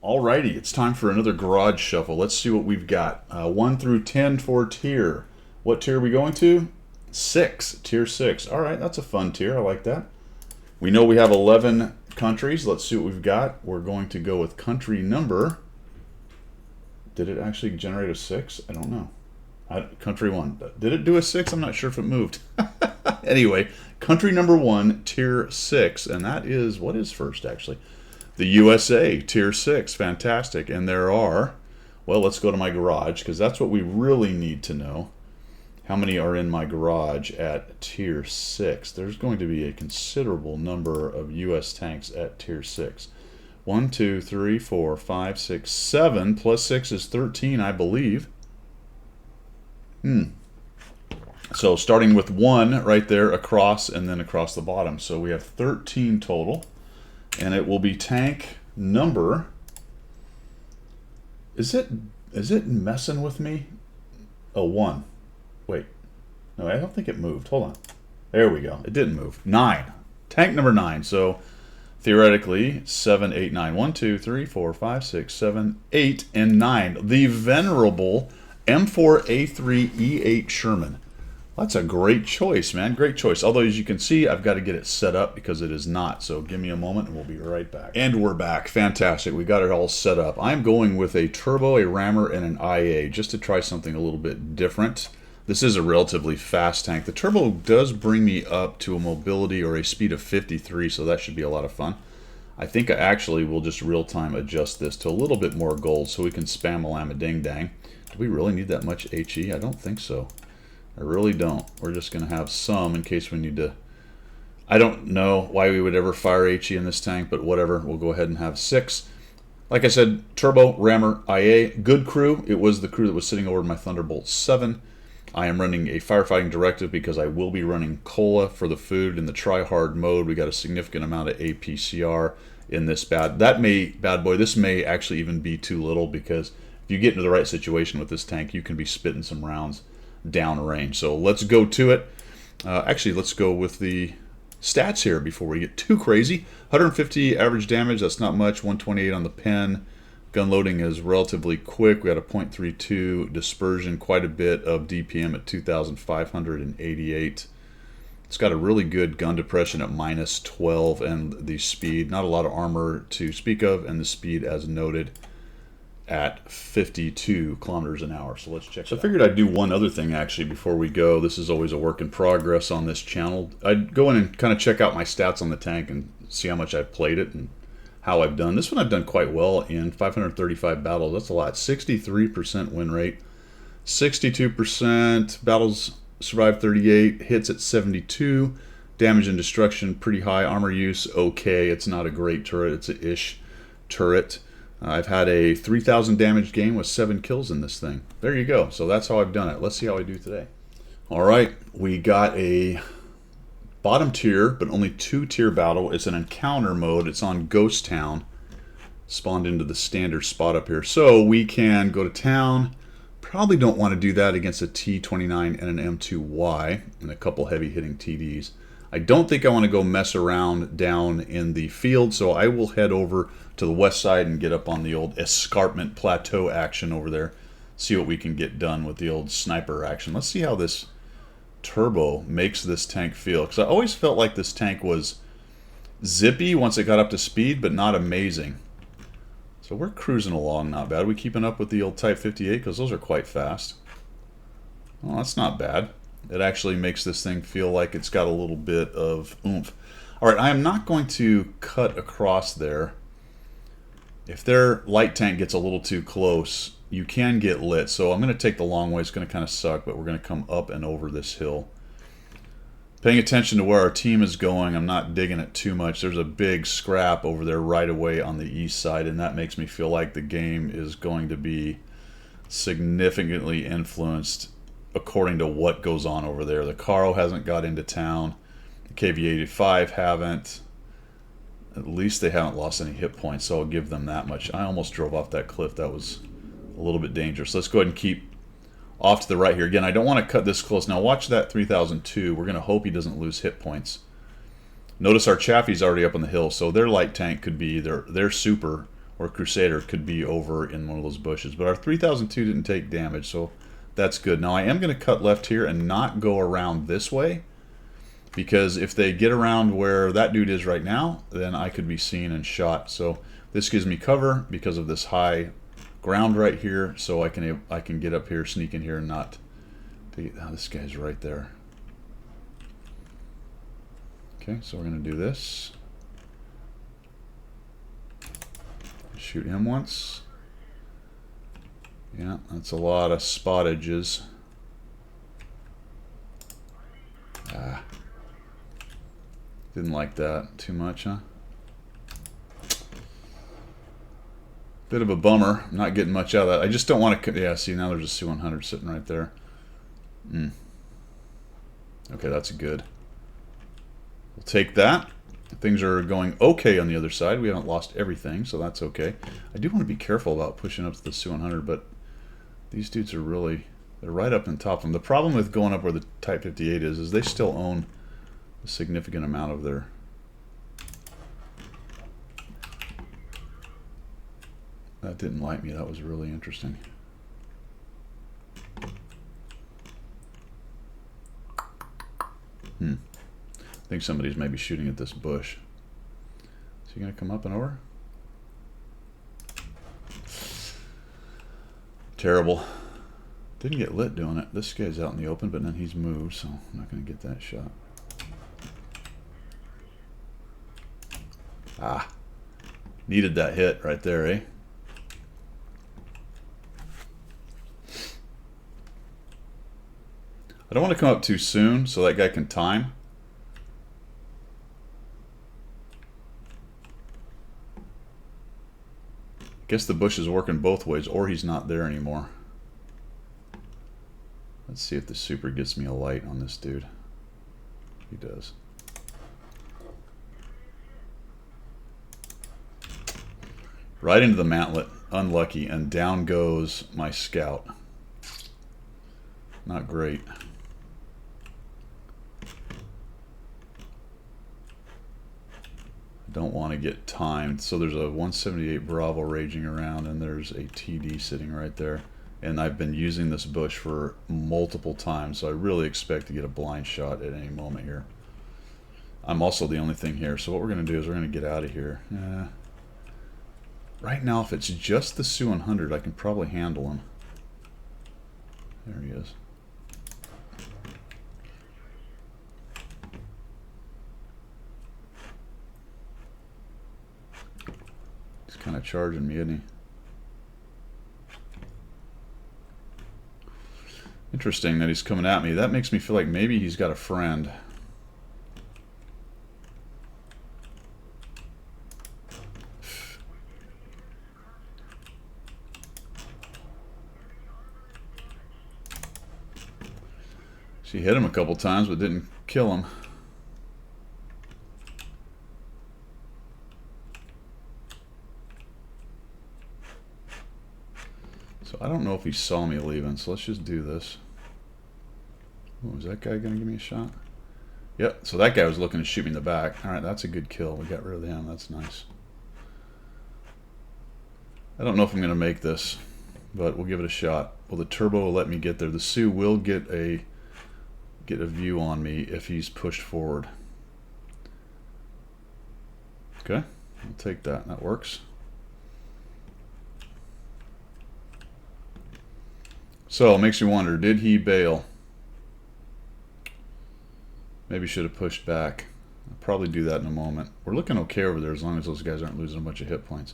Alrighty, it's time for another garage shuffle. Let's see what we've got. 1 through 10 for tier. What tier are we going to? 6. Tier 6. Alright, that's a fun tier. I like that. We know we have 11 countries. Let's see what we've got. We're going to go with country number. Did it actually generate a 6? I don't know. Country 1. Did it do a 6? I'm not sure if it moved. Anyway, country number 1, tier 6. And that is, what is first actually? The USA, tier 6, fantastic. And there are, well, let's go to my garage because that's what we really need to know. How many are in my garage at tier 6? There's going to be a considerable number of US tanks at tier 6. 1, 2, 3, 4, 5, 6, 7, plus 6 is 13, I believe. So starting with 1 right there across and then across the bottom. So we have 13 total. And it will be tank number. Is it messing with me? Oh, 1. Wait. No, I don't think it moved. Hold on. There we go. It didn't move. 9. Tank number 9. So theoretically, 7, 8, 9. 1, 2, 3, 4, 5, 6, 7, 8, and 9. The venerable M4A3 E8 Sherman. That's a great choice, man. Great choice. Although, as you can see, I've got to get it set up because it is not. So give me a moment and we'll be right back. And we're back. Fantastic. We got it all set up. I'm going with a turbo, a rammer, and an IA just to try something a little bit different. This is a relatively fast tank. The turbo does bring me up to a mobility or a speed of 53, so that should be a lot of fun. I think I actually will just real-time adjust this to a little bit more gold so we can spam a llama ding dang. Do we really need that much HE? I don't think so. I really don't. We're just going to have some in case we need to. I don't know why we would ever fire HE in this tank, but whatever. We'll go ahead and have 6. Like I said, turbo, rammer, IA, good crew. It was the crew that was sitting over my Thunderbolt 7. I am running a firefighting directive because I will be running cola for the food in the try-hard mode. We got a significant amount of APCR in this bad boy. This may actually even be too little because if you get into the right situation with this tank, you can be spitting some rounds downrange. So let's go to it. Actually, let's go with the stats here before we get too crazy. 150 average damage, that's not much. 128 on the pen. Gun loading is relatively quick. We got a .32 dispersion, quite a bit of DPM at 2,588. It's got a really good gun depression at -12 and the speed. Not a lot of armor to speak of, and the speed as noted at 52 kilometers an hour. So let's check. So I figured I'd do one other thing actually before we go. This is always a work in progress on this channel. I'd go in and kind of check out my stats on the tank and see how much I've played it and how I've done. This one I've done quite well in 535 battles. That's a lot. 63% win rate. 62% battles survived 38. Hits at 72. Damage and destruction pretty high. Armor use okay. It's not a great turret. It's a ish turret. I've had a 3,000 damage game with 7 kills in this thing. There you go. So that's how I've done it. Let's see how I do today. All right, we got a bottom tier, but only 2-tier battle. It's an encounter mode. It's on Ghost Town. Spawned into the standard spot up here. So we can go to town. Probably don't want to do that against a T29 and an M2Y and a couple heavy hitting TDs. I don't think I want to go mess around down in the field, so I will head over to the west side and get up on the old escarpment plateau action over there. See what we can get done with the old sniper action. Let's see how this turbo makes this tank feel, because I always felt like this tank was zippy once it got up to speed, but not amazing. So we're cruising along, not bad. We keeping up with the old Type 58, because those are quite fast. Well, that's not bad. It actually makes this thing feel like it's got a little bit of oomph. All right, I am not going to cut across there. If their light tank gets a little too close, you can get lit. So I'm going to take the long way. It's going to kind of suck, but we're going to come up and over this hill. Paying attention to where our team is going, I'm not digging it too much. There's a big scrap over there right away on the east side, and that makes me feel like the game is going to be significantly influenced according to what goes on over there. The Caro hasn't got into town. The KV-85 haven't. At least they haven't lost any hit points, so I'll give them that much. I almost drove off that cliff. That was a little bit dangerous. Let's go ahead and keep off to the right here. Again, I don't want to cut this close. Now watch that 3002. We're going to hope he doesn't lose hit points. Notice our Chaffee's already up on the hill, so their light tank could be their super or Crusader could be over in one of those bushes. But our 3002 didn't take damage, so that's good. Now I am going to cut left here and not go around this way, because if they get around where that dude is right now, then I could be seen and shot. So this gives me cover because of this high ground right here, so I can get up here, sneak in here, and not. Oh, this guy's right there. Okay, so we're going to do this. Shoot him once. Yeah, that's a lot of spottages. Ah. Didn't like that too much, huh? Bit of a bummer. I'm not getting much out of that. I just don't want to... Yeah, see, now there's a Su-100 sitting right there. Okay, that's good. We'll take that. Things are going okay on the other side. We haven't lost everything, so that's okay. I do want to be careful about pushing up to the Su-100, but these dudes are really... They're right up on top of them. The problem with going up where the Type 58 is they still own a significant amount of their... That didn't like me. That was really interesting. I think somebody's maybe shooting at this bush. Is he going to come up and over? Terrible. Didn't get lit doing it. This guy's out in the open, but then he's moved, so I'm not going to get that shot. Ah. Needed that hit right there, eh? I don't want to come up too soon so that guy can time. I guess the bush is working both ways, or he's not there anymore. Let's see if the super gets me a light on this dude. He does. Right into the mantlet. Unlucky. And down goes my scout. Not great. Don't want to get timed. So there's a 178 Bravo raging around, and there's a TD sitting right there. And I've been using this bush for multiple times, so I really expect to get a blind shot at any moment here. I'm also the only thing here, so what we're going to do is we're going to get out of here. Right now, if it's just the Su-100, I can probably handle him. There he is. Kind of charging me, isn't he? Interesting that he's coming at me. That makes me feel like maybe he's got a friend. She hit him a couple times but didn't kill him. So I don't know if he saw me leaving, so let's just do this. Oh, is that guy going to give me a shot? Yep, so that guy was looking to shoot me in the back. Alright, that's a good kill. We got rid of him. That's nice. I don't know if I'm going to make this, but we'll give it a shot. Well, the turbo will let me get there. The Su will get a view on me if he's pushed forward. Okay, I'll take that. That works. So, it makes me wonder, did he bail? Maybe should have pushed back. I'll probably do that in a moment. We're looking okay over there as long as those guys aren't losing a bunch of hit points.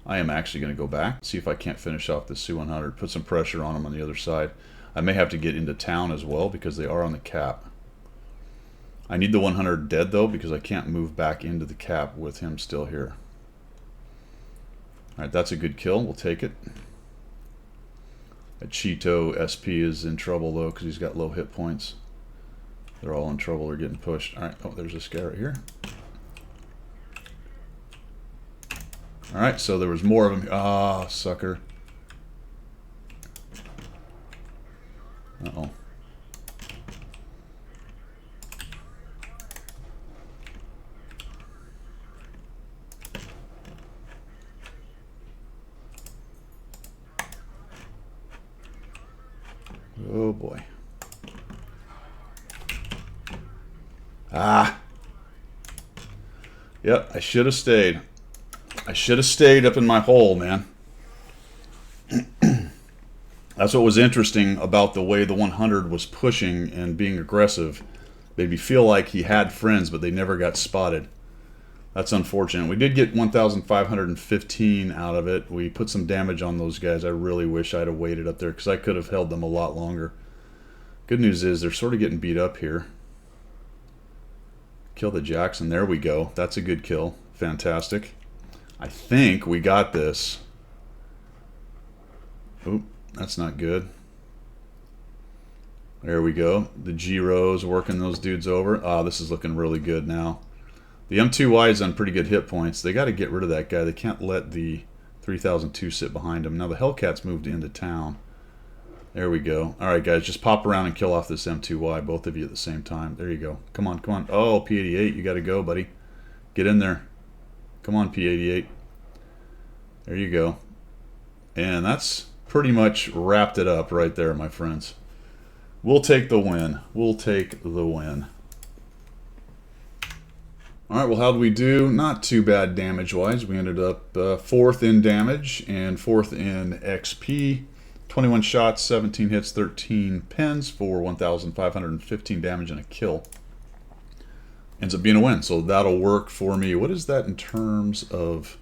I am actually going to go back, see if I can't finish off the Su-100, put some pressure on them on the other side. I may have to get into town as well because they are on the cap. I need the 100 dead though because I can't move back into the cap with him still here. Alright, that's a good kill. We'll take it. That Cheeto SP is in trouble though because he's got low hit points. They're all in trouble. They're getting pushed. Alright, oh, there's this guy right here. Alright, so there was more of them. Ah, sucker. Uh-oh. Oh boy. Ah. Yep, I should have stayed. I should have stayed up in my hole, man. That's what was interesting about the way the 100 was pushing and being aggressive. Made me feel like he had friends, but they never got spotted. That's unfortunate. We did get 1,515 out of it. We put some damage on those guys. I really wish I'd have waited up there because I could have held them a lot longer. Good news is they're sort of getting beat up here. Kill the Jackson. There we go. That's a good kill. Fantastic. I think we got this. Oop, that's not good. There we go. The G-Rose working those dudes over. Ah, this is looking really good now. The M2Y is on pretty good hit points. They got to get rid of that guy. They can't let the 3002 sit behind him. Now the Hellcats moved into town. There we go. All right, guys, just pop around and kill off this M2Y, both of you at the same time. There you go. Come on, come on. Oh, P88, you got to go, buddy. Get in there. Come on, P88. There you go. And that's pretty much wrapped it up right there, my friends. We'll take the win. We'll take the win. All right, well, how did we do? Not too bad damage-wise. We ended up 4th in damage and 4th in XP. 21 shots, 17 hits, 13 pens for 1,515 damage and a kill. Ends up being a win, so that'll work for me. What is that in terms of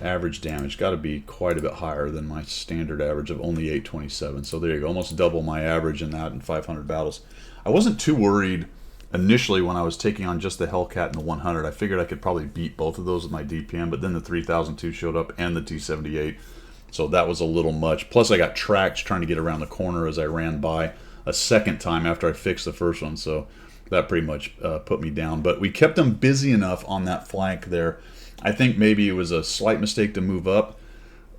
average damage? Got to be quite a bit higher than my standard average of only 827. So there you go, almost double my average in that in 500 battles. I wasn't too worried initially when I was taking on just the Hellcat and the 100. I figured I could probably beat both of those with my DPM, but then the 3002 showed up and the T78. So that was a little much. Plus I got tracked trying to get around the corner as I ran by a second time after I fixed the first one. So that pretty much put me down. But we kept them busy enough on that flank there. I think maybe it was a slight mistake to move up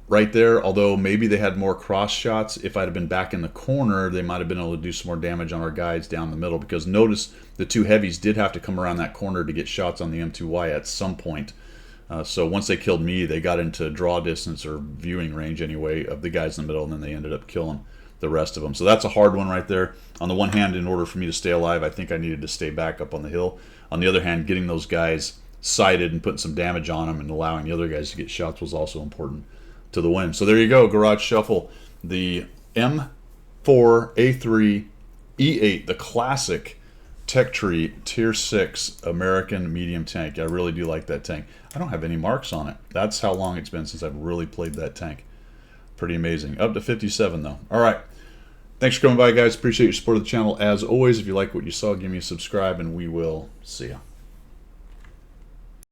right there, although maybe they had more cross shots. If I'd have been back in the corner, they might have been able to do some more damage on our guys down the middle, because notice the two heavies did have to come around that corner to get shots on the M2Y at some point. So once they killed me, they got into draw distance or viewing range anyway of the guys in the middle, and then they ended up killing the rest of them. So that's a hard one right there. On the one hand, in order for me to stay alive, I think I needed to stay back up on the hill. On the other hand, getting those guys sighted and putting some damage on them and allowing the other guys to get shots was also important to the win. So there you go, Garage Shuffle. The M4A3 E8, the classic Tech Tree Tier 6 American medium tank. I really do like that tank. I don't have any marks on it. That's how long it's been since I've really played that tank. Pretty amazing. Up to 57 though. All right. Thanks for coming by, guys. Appreciate your support of the channel. As always, if you like what you saw, give me a subscribe and we will see ya.